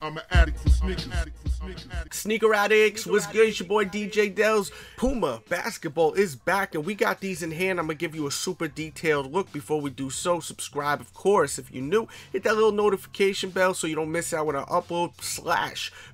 I'm an addict for sneakers. Sneaker addicts, what's good? It's your boy DJ Delz. Puma basketball is back and we got these in hand. I'm gonna give you a super detailed look. Before we do so, subscribe of course. If you're new, hit that little notification bell so you don't miss out when I upload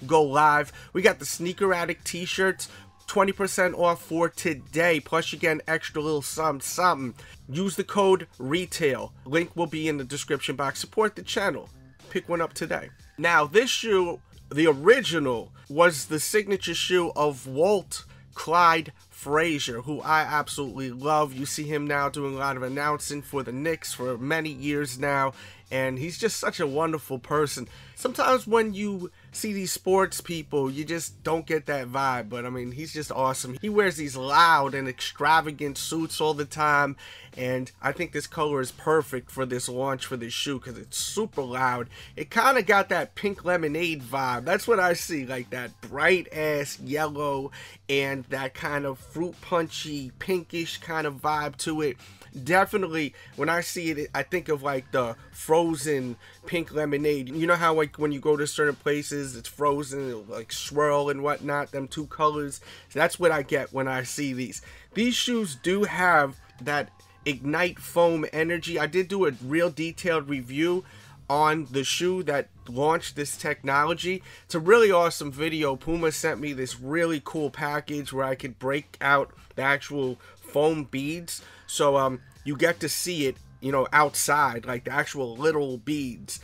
/ go live. We got the Sneaker Addict t-shirts, 20% off for today, plus you get an extra little something. Use the code RETAIL. Link will be in the description box. Support the channel. Pick one up today. Now this shoe, the original, was the signature shoe of Walt Clyde Frazier, who I absolutely love. You see him now doing a lot of announcing for the Knicks for many years now, and he's just such a wonderful person. Sometimes when you see these sports people, you just don't get that vibe, but I mean, he's just awesome. He wears these loud and extravagant suits all the time, and I think this color is perfect for this launch for this shoe because it's super loud. It kind of got that pink lemonade vibe. That's what I see, like that bright ass yellow and that kind of fruit punchy pinkish kind of vibe to it. Definitely when I see it, I think of like the frozen pink lemonade. You know how like when you go to certain places it's frozen, it'll like swirl and whatnot, them two colors. So that's what I get when I see these. These shoes do have that Ignite foam energy. I did do a real detailed review on the shoe that launched this technology. It's a really awesome video. Puma sent me this really cool package where I could break out the actual foam beads, so you get to see it, you know, outside, like the actual little beads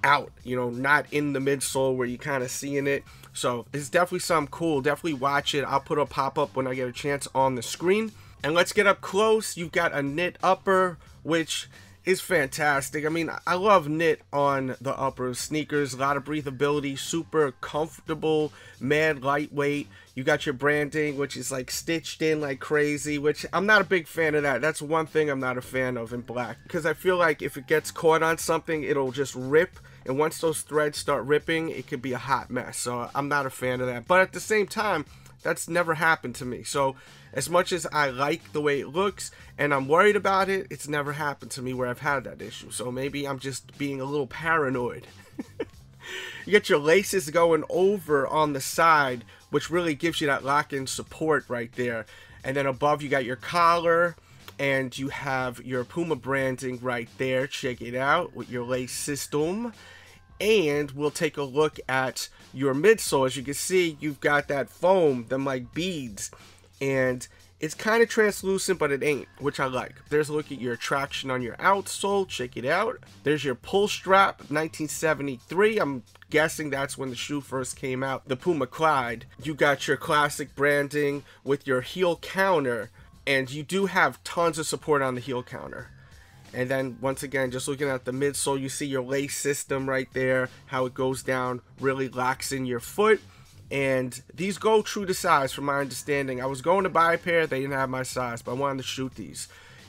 out, you know, not in the midsole where you kind of seeing it. So it's definitely something cool. Definitely watch it. I'll put a pop-up when I get a chance on the screen. And let's get up close. You've got a knit upper, which is fantastic. I mean, I love knit on the upper sneakers. A lot of breathability, super comfortable, mad lightweight. You got your branding, which is like stitched in like crazy, which I'm not a big fan of that. That's one thing I'm not a fan of in black, because I feel like if it gets caught on something, it'll just rip. And once those threads start ripping, it could be a hot mess. So I'm not a fan of that. But at the same time, that's never happened to me. So as much as I like the way it looks and I'm worried about it, it's never happened to me where I've had that issue. So maybe I'm just being a little paranoid. You get your laces going over on the side, which really gives you that lock-in support right there. And then above you got your collar and you have your Puma branding right there. Check it out with your lace system. And we'll take a look at your midsole. As you can see, you've got that foam, them like beads, and it's kind of translucent, but it ain't, which I like. There's a look at your traction on your outsole. Check it out. There's your pull strap, 1973. I'm guessing that's when the shoe first came out, the Puma Clyde. You got your classic branding with your heel counter, and you do have tons of support on the heel counter. And then once again, just looking at the midsole, you see your lace system right there, how it goes down, really locks in your foot. And these go true to size from my understanding. I was going to buy a pair, they didn't have my size, but I wanted to shoot these.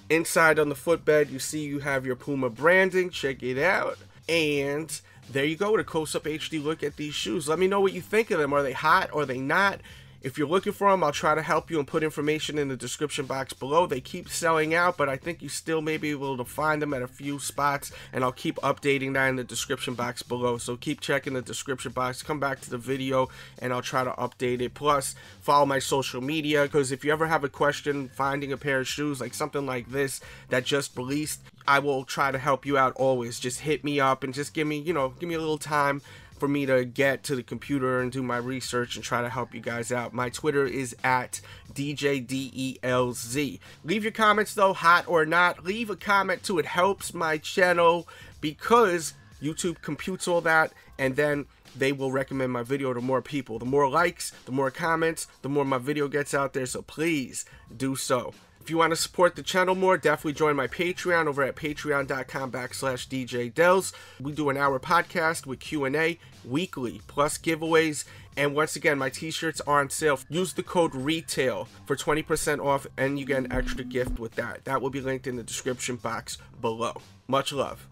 Inside on the footbed, you see you have your Puma branding. Check it out. And there you go with a close-up HD look at these shoes. Let me know what you think of them. Are they hot or are they not? If you're looking for them, I'll try to help you and put information in the description box below. They keep selling out, but I think you still may be able to find them at a few spots, and I'll keep updating that in the description box below. So keep checking the description box, come back to the video, and I'll try to update it. Plus, follow my social media, because if you ever have a question finding a pair of shoes, like something like this that just released, I will try to help you out always. Just hit me up and just give me, you know, give me a little time for me to get to the computer and do my research and try to help you guys out. My Twitter is at DJDELZ. Leave your comments though, hot or not. Leave a comment too. It helps my channel because YouTube computes all that, and then they will recommend my video to more people. The more likes, the more comments, the more my video gets out there, so please do so. If you want to support the channel more, definitely join my Patreon over at patreon.com/DJDelz. We do an hour podcast with Q&A weekly, plus giveaways. And once again, my t-shirts are on sale. Use the code RETAIL for 20% off, and you get an extra gift with that. That will be linked in the description box below. Much love.